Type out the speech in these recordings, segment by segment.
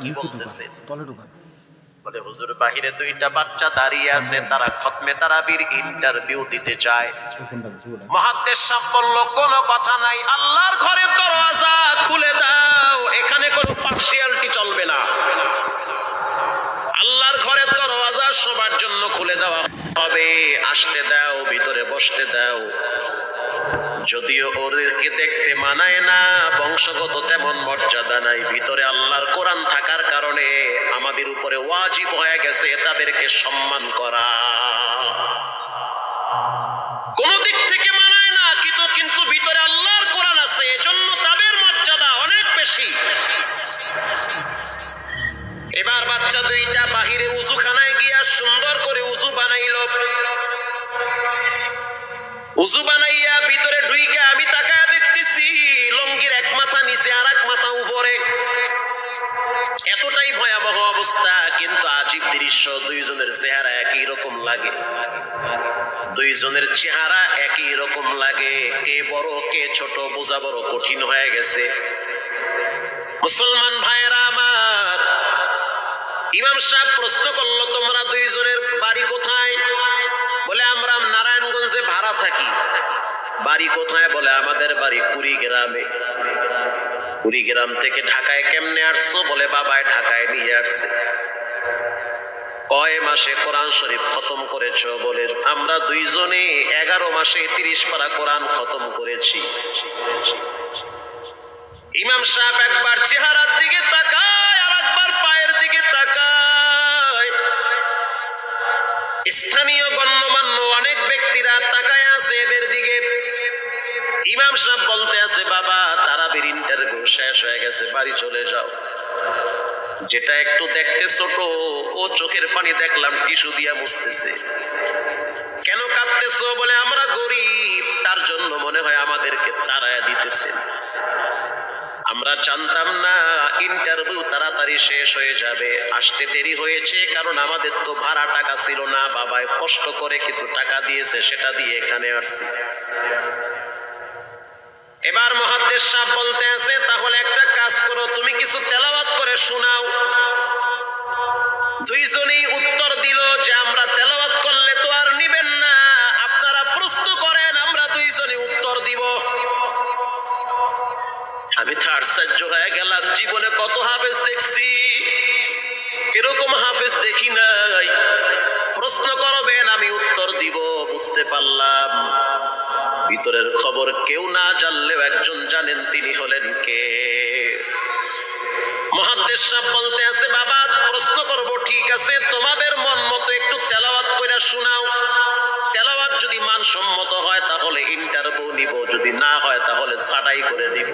কি বলতেছে? বলে হুজুর বাহিরে দুইটা বাচ্চা দাঁড়িয়ে আছে, তারা খতমে তারাবির ইন্টারভিউ দিতে চায়। মুহাদ্দিস সাহেব বলল কোনো কথা নাই, আল্লাহর ঘরের দরওয়াজা খুলে দাও, এখানে কোনো পার্সিয়ালিটি চলবে না। আল্লাহর ঘরের দরওয়াজা সবার জন্য খুলে দেওয়া হবে, আসতে দাও, ভিতরে বসতে দাও। যদিও ওদেরকে দেখতে মানায় না, বংশগত তেমন মর্যাদা নাই, ভিতরে আল্লাহর কোরআন থাকার কারণে আমাদের উপরে ওয়াজিব হয়ে গেছে তাদেরকে সম্মান করা। কোন দিক থেকে মানায় না, কিন্তু ভিতরে আল্লাহর কোরআন আছে, এজন্য তাদের মর্যাদা অনেক বেশি। এবার বাচ্চা দুইটা বাহিরে উযুখানায় গিয়া সুন্দর করে উযু বানাইলো। উযু বানাইয়া ভিতরে ঢুইকা আমি তাকায়া দেখতেছি লঙ্গির এক মাথা নিচে আর এক মাথা উপরে। এতটাই ভয়াবহ অবস্থা, কিন্তু আজীব দৃশ্য। দুইজনের চেহারা একই রকম লাগে, দুইজনের চেহারা একই রকম লাগে। কে বড় কে ছোট বোঝা বড় কঠিন হয়ে গেছে। মুসলমান ভাইয়েরা আমার, ইমাম সাহেব প্রশ্ন করলো তোমরা দুইজনের বাড়ি কোথায়? বলে আমরা নারায়ণগঞ্জে ভাড়া থাকি। বাড়ি কোথায়? বলে আমাদের বাড়ি কুড়িগ্রামে। কুড়িগ্রাম থেকে ঢাকায় কেমনে আসছো? বলে বাবাই ঢাকায় নিয়ে আসছে। কয় মাসে কোরআন শরীফ খতম করেছো? বলে আমরা দুইজনে 11 মাসে 30 পারা কোরআন খতম করেছি। ইমাম সাহেব একবার চেহারার দিকে তাকায় আর একবার পায়ের দিকে তাকায়। স্থানীয় গণ্যমান্য অনেক ব্যক্তিরা তাকায় আছে এদের দিকে। ইমাম সাহেব বলতে আছে বাবা তারাবির ইন্টারভিউ শেষ হয়ে গেছে, বাড়ি চলে যাও। যেটা একটু দেখতে ছোট, ও চোখের পানি দেখলাম টিস্যু দিয়া মুছতেছে। কেন কাঁদতেছো? বলে আমরা গরিব, তার জন্য মনে হয় আমাদেরকে তাড়ায়া দিতেছে। আমরা জানতাম না ইন্টারভিউ তাড়াতাড়ি শেষ হয়ে যাবে, আসতে দেরি হয়েছে কারণ আমাদের তো ভাড়া টাকা ছিল না, বাবাই কষ্ট করে কিছু টাকা দিয়েছে, সেটা দিয়ে এখানে আসছি। এবার মুহাদ্দিস সাহেব বলতে আছে তাহলে একটা কাজ করো, তুমি কিছু তেলাওয়াত করে শোনাও। দুইজনেই উত্তর দিল যে আমরা তেলাওয়াত করলে তো আর নিবেন না, আপনারা প্রশ্ন করেন, আমরা দুইজনে উত্তর দিব। আমি তো আশ্চর্য হয়ে গেলাম, জীবনে কত হাফেজ দেখছি, এরকম হাফেজ দেখি নাই। প্রশ্ন করবেন, আমি উত্তর দিব। বুঝতে পারলাম ভিতরের খবর কেউ না জানলেও একজন জানেন, তিনি হলেন কে? মুহাদ্দিস সাহেব বলতে আছে বাবা প্রশ্ন করব, ঠিক আছে, তোমাদের মন মতো একটু তেলাওয়াত কইরা শোনাও। তেলাওয়াত যদি মানসম্মত হয় তাহলে ইন্টারভিউ নিব, যদি না হয় তাহলে ছাঁটাই করে দিব।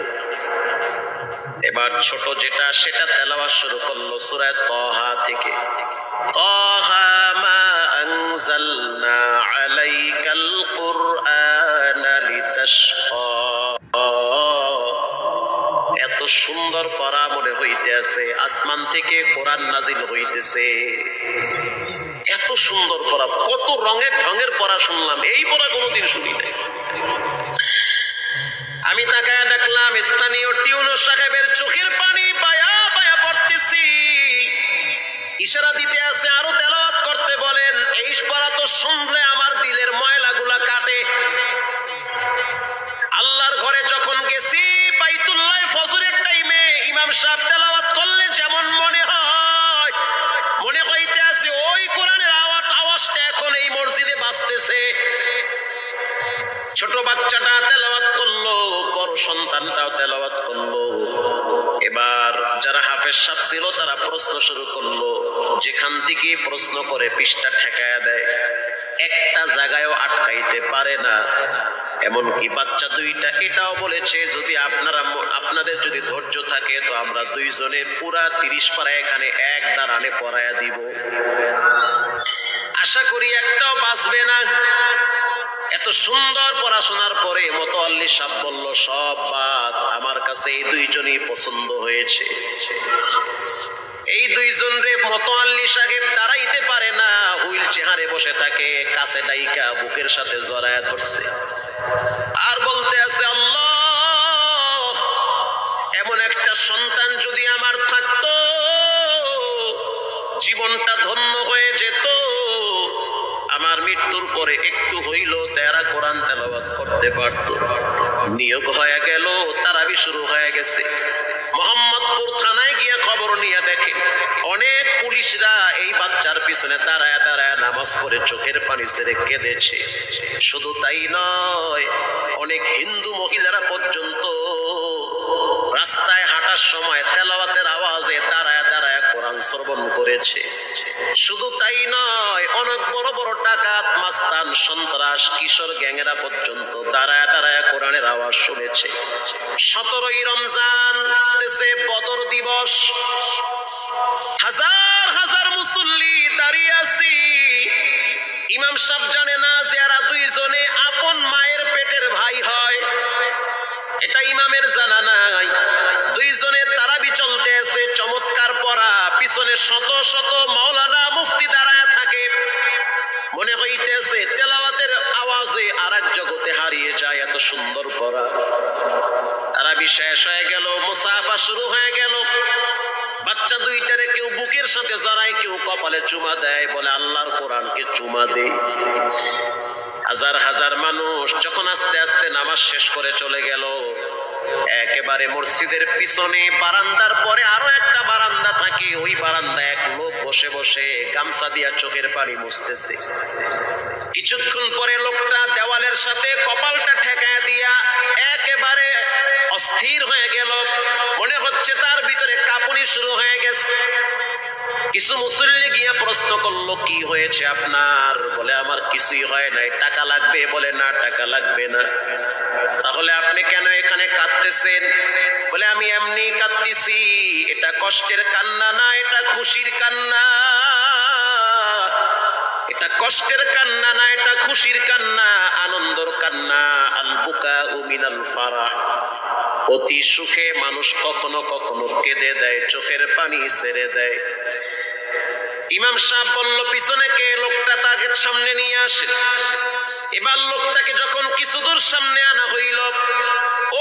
এবার ছোট যেটা সেটা তেলাওয়াত শুরু করলো সূরা তাহা থেকে। তাহা মা আনজালনা আলাইকাল কুরআনা লিতাশকা। এত সুন্দর পড়া মনে হইতে আছে, আসমান থেকে কোরআন নাজিল হইতেছে। এত সুন্দর পড়া, কত রঙের ঢঙের পড়া শুনলাম, এই পড়া কোনোদিন শুনি নাই। আমি তাকায় দেখলাম স্থানীয় টিউনো সাহেবের চোখের পানি বায়া বায়া পড়তেছি। ইশারা দিতে আছে আরো তেলাওয়াত করতে বলেন। এই পড়া তো শুনলে আমার দিলের ময়লাগুলা কাটে। আল্লাহর ঘরে যখন গেছি বাইতুল্লাহ ফজরের টাইমে ইমাম সাহেব তেলাওয়াত করলে যেমন মনে হয়, মনে হইতে আছে ওই কোরআনের আওয়াজটা এখন এই মসজিদে বাজতেছে। ছোট বাচ্চাটা তেলাওয়াত করলো, বড় সন্তানটাও তেলাওয়াত করলো। এবার যারা হাফেজ সাহেব ছিল তারা প্রশ্ন শুরু করলো। যেখান থেকে প্রশ্ন করে পৃষ্ঠা ঠেকায়া দেয়, একটা জায়গায়ও আটকাইতে পারে না। এমনকি বাচ্চা দুইটা এটাও বলেছে যদি আপনাদের যদি ধৈর্য থাকে তো আমরা দুইজনে পুরা 30 পারা এখানে এক দাঁড়ানে পড়ায়া দিব। আশা করি একটাও বাঁচবে না। এত সুন্দর পড়াশোনার পরে মোতাল্লি সাহেব বলল সব বাদ, আমার কাছে এই দুইজনই পছন্দ হয়েছে। এই দুইজন রে মোতাল্লি সাহেব দাঁড়াইতে পারে না, হুইল চেয়ারে বসে থাকে, কাছে ডাইকা বুকের সাথে জড়ায়া ধরছে আর বলতে আছে আল্লাহ, এমন একটা সন্তান যদি আমার থাকতো মৃত্যুর পরে একটু হইল তারা কোরআন তেলাওয়াত করতে পারত। নিয়োগ হয়ে গেল, তারাবি শুরু হয়ে গেছে। মোহাম্মদপুর থানায় গিয়ে খবর নিয়ে দেখে অনেক পুলিশরা এই বাচ্চার পিছনে দাঁড়ায় দাঁড়ায় নামাজ পড়ে চোখের পানি ছেড়ে কেঁদেছে। শুধু তাই নয়, অনেক হিন্দু মহিলারা পর্যন্ত রাস্তায় হাঁটার সময় তেলাওয়াতের আওয়াজে দাঁড়ায় দাঁড়ায় কোরআন শ্রবণ করেছে। শুধু তাই নয়, অনেক বড় বড় ডাকাত, মাস্তান, সন্ত্রাস, কিশোর গ্যাংয়েরা পর্যন্ত দাঁড়ায় দাঁড়ায় কোরআনের আওয়াজ শুনেছে। 17ই রমজান, বদর দিবস, হাজার হাজার মুসল্লি দাঁড়িয়ে আছি। ইমাম সাহেব জানে না যে এরা দুইজনে আপন মায়ের পেটের ভাই হয়, এটা ইমামের জানা নাই। দুইজনে তারাবি চলতে আছে, চমৎকার পড়া, পিছনে শত শত মাওলানা মুফতি দাঁড়ায় থাকে। মনে হইতেছে তেলাওয়াতের আওয়াজে আরেক জগতে হারিয়ে যায়, এত সুন্দর পড়া। তারাবি শেষ হয়ে গেল, মুসাফা শুরু হয়ে গেল। বাচ্চা দুইটারে কেউ বুকের সাথে জড়ায়, কেউ কপালে চুমা দেয়, বলে আল্লাহর কোরআনকে চুমা দে। হাজার হাজার মানুষ যখন আস্তে আস্তে নামাজ শেষ করে চলে গেল, একেবারে মসজিদের পিছনে বারান্দার পরে আরো একটা বারান্দা থাকে, ওই বারান্দায় এক লোক বসে বসে গামছা দিয়া চোখের পানি মুছতেছে। কিছুক্ষণ পরে লোকটা দেওয়ালের সাথে কপালটা ঠেকায় দিয়া একেবারে অস্থির হয়ে গেল। মনে হচ্ছে তার ভিতরে কাঁপুনি শুরু হয়ে গেছে। কিছু মুসল্লি গিয়া প্রশ্ন করলো, কি হয়েছে আপনার? বলে আমার কিছুই হয় নাই। টাকা লাগবে? বলে না, টাকা লাগবে না। তাহলে আপনি কেন এখানে কাঁদতেছেন? বলে আমি এমনি কাঁদতেছি, এটা কষ্টের কান্না না, এটা খুশির কান্না। এটা কষ্টের কান্না না, এটা খুশির কান্না, আনন্দর কান্না। আল বুকাউ মিনাল ফারাহ, অতি সুখে মানুষ কখনো কখনো কেঁদে দেয়, চোখের পানি ছেড়ে দেয়। ইমাম সাহেব বলল, পিছনে কে? লোকটা তাকে সামনে নিয়ে আসে। এবার লোকটাকে যখন কিছু দূর সামনে আনা হইল,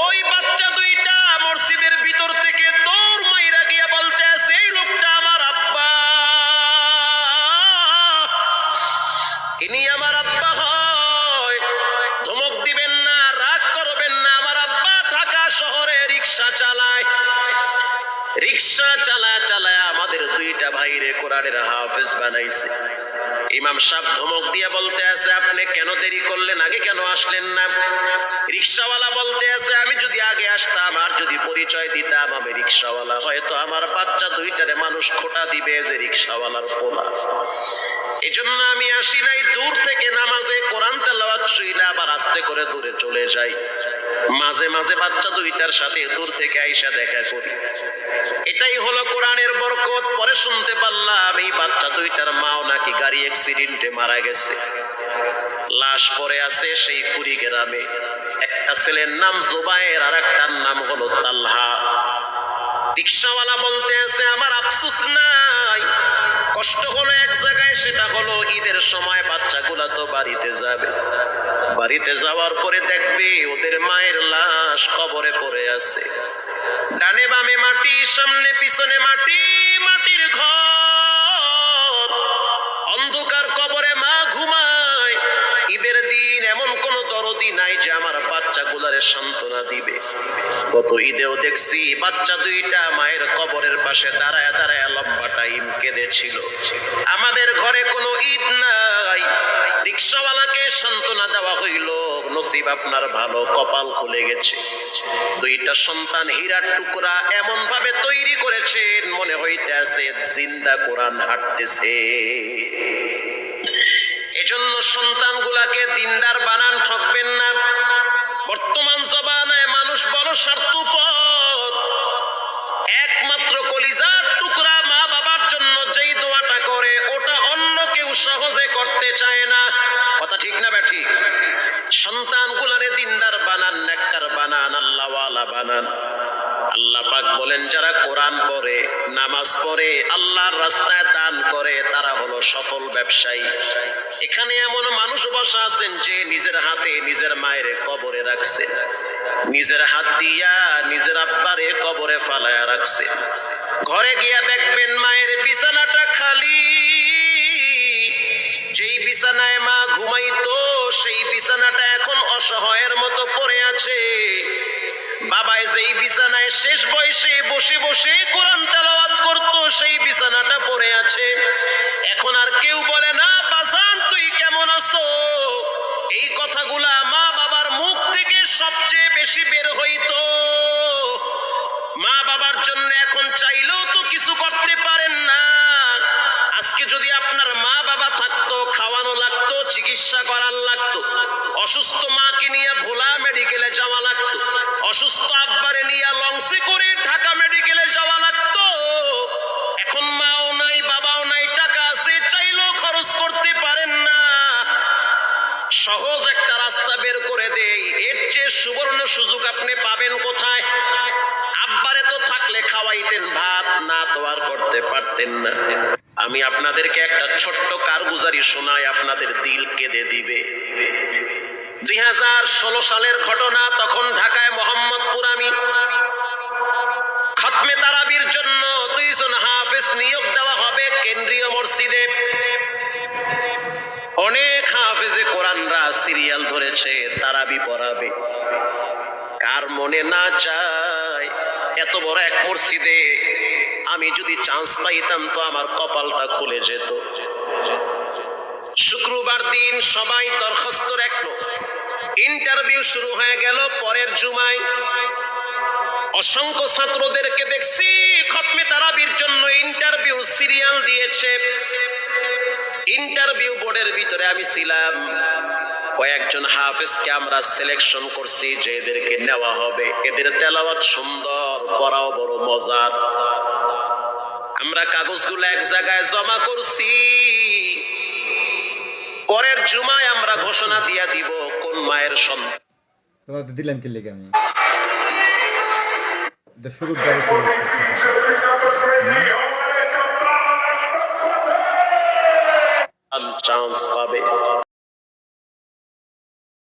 ওই বাচ্চা দুইটা মসজিদের ভিতর থেকে দৌড় মাইরা গিয়া বলতে আছে, এই লোকটা আমার আব্বা, ইনি আমার আব্বা হয়। ধমক দিবেন না, রাগ করবেন না। আমার আব্বা ঢাকা শহরে রিক্সা চালায়, রিক্সা চালায় চালায় আমাদের দুইটা ভাইরে কোরআনের হাফেজ বানাইছে। ইমাম সাহেব ধমক দিয়ে বলতে আছে, আপনি কেন দেরি করলেন? আগে কেন আসলেন না? রিক্সাওয়ালা বলতে আছে, আমি যদি আগে আসতাম আর যদি পরিচয় দিতাম আমি রিক্সাওয়ালা, হয়তো আমার বাচ্চা দুইটারে মানুষ খোটা দিবে যে রিক্সাওয়ালার পোলা। এজন্য আমি আসি নাই। দূর থেকে নামাজে কোরআন তেলাওয়াত শুইলে আবার আস্তে করে দূরে চলে যাই। মাঝে মাঝে বাচ্চা দুইটার সাথে দূর থেকে আইসা দেখা করি। এটাই হলো কোরআনের বরকত। পরে শুনতে পারলাম এই বাচ্চা দুইটার মাও নাকি গাড়ি অ্যাক্সিডেন্টে মারা গেছে, লাশ পড়ে আছে সেই কুড়িগ্রামে। একটা ছেলের নাম জুবায়ের আর একটার নাম হলো তালহা। রিক্সাওয়ালা বলতে আছে, আমার আফসোস নাই, কষ্ট হলো এক জায়গায়, সেটা হলো ঈদের সময় বাচ্চাগুলা তো বাড়িতে যাবে, বাড়িতে যাওয়ার পরে দেখবে ওদের মায়ের লাশ কবরে পড়ে আছে। ডানে বামে মাটি, সামনে পিছনে মাটি, মাটির ঘর, অন্ধকার কবরে মা ঘুমায়। ঈদের দিন এমন কোন দরদি নাই যে আমার বাচ্চাগুলারে সান্ত্বনা দিবে। গত ঈদেও দেখছি বাচ্চা দুইটা মায়ের কবরের পাশে দাঁড়ায় দাঁড়ায় লম্বা টাইম কেঁদেছিল। আমাদের ঘরে কোনো ঈদ নাই, রিক্সাওয়ালাকে সান্ত্বনা দেওয়া হইল, নসিব আপনার ভালো, কপাল খুলে গেছে। দুইটা সন্তান হীরার টুকরা এমন ভাবে তৈরি করেছেন, মনে হইতে আছে জিন্দা কোরআন হাঁটতেছে। এজন্য সন্তানগুলাকে দিনদার বানান, ঠকবেন না। বর্তমান জমানায় মানুষ বড় স্বার্থপর। একমাত্র কলিজার টুকরা মা বাবার জন্য যেই দোয়াটা করে, ওটা অন্য কেউ সহজে করতে চায় না। কথা ঠিক না ব্যাঠি? সন্তানগুলারে দিনদার বানান, নেককার বানান, আল্লাহওয়ালা বানান। আল্লাহ পাক বলেন, যারা কোরআন পড়ে, নামাজ পড়ে, আল্লাহর রাস্তায় দান করে, তারা হলো সফল ব্যবসায়ী। এখানে এমন মানুষ বসা আছেন যে নিজের হাতে নিজের মায়ের কবরে রাখছে, নিজের হাত দিয়া নিজের আব্বারে কবরে ফালায়া রাখছে। ঘরে গিয়া দেখবেন মায়ের বিছানাটা খালি, যেই বিছানায় মা ঘুমাইতো সেই বিছানাটা এখন অসহায়ের মতো পড়ে আছে। বাবায় যেই বিছানায় শেষ বয়সে বসে বসে কোরআন তেলাওয়াত করতো সেই বিছানাটা পড়ে আছে। এখন আর কেউ বলে না বাজান তুই কেমন আছো। এই কথাগুলা মা বাবার মুখ থেকে সবচেয়ে বেশি বের হইতো। মা বাবার জন্য এখন চাইলেও তো কিছু করতে পারেন না। আজকে যদি আপনার মা বাবা থাকতো, খাওয়ানো লাগতো, চিকিৎসা করার লাগতো, অসুস্থ মাকে নিয়ে ভোলা মেডিকেলে যাওয়া লাগতো, অসুস্থ আব্বারে নিয়ে লঞ্চে করে ঢাকা মেডিকেলে যাওয়া লাগতো। এখন মাও নাই বাবাও নাই, টাকা আছে চাইলেও খরচ করতে পারেন না। সহজ একটা রাস্তা বের করে দেই, এর চেয়ে সুবর্ণ সুযোগ আপনি পাবেন কোথায়? আব্বারে তো থাকলে খাওয়াইতেন ভাত, না তো আর করতে পারতেন না। আমি আপনাদেরকে একটা ছোট্ট কারগুজারি শোনাই, আপনাদের দিল কেঁদে দিবে। 2016 সালের ঘটনা। তখন ঢাকায় মোহাম্মদপুর আমি খতমে তারাবির জন্য 2 জন হাফেজ নিয়োগ দেওয়া হবে কেন্দ্রীয় মসজিদে। অনেক হাফেজে কোরআনরা সিরিয়াল ধরেছে তারাবি পড়াবে। কার মনে না চায় এত বড় এক মসজিদে আমি যদি চান্স পাইতাম তো আমার কপালটা খুলে যেত। শুক্রবার দিন সবাই দরখাস্ত রাখলো, ইন্টারভিউ শুরু হয়ে গেল। পরের জুমায় অসংখ্য ছাত্রদেরকে দেখছি খতমে তারাবির জন্য ইন্টারভিউ সিরিয়াল দিয়েছে। ইন্টারভিউ বোর্ডের ভিতরে আমি ছিলাম। কয়েকজন হাফেজকে আমরা সিলেকশন করছি যে এদেরকে নেওয়া হবে। এদের তেলাওয়াত সুন্দর, পড়াও বড় মজার। আমরা কাগজগুলো এক জায়গায় জমা করছি। পরের জুমায় আমরা ঘোষণা দিয়ে দিব কোন মায়ের সন্তান। তোমাকে দিলাম কি লেগে আমি শুরু চান্স পাবে।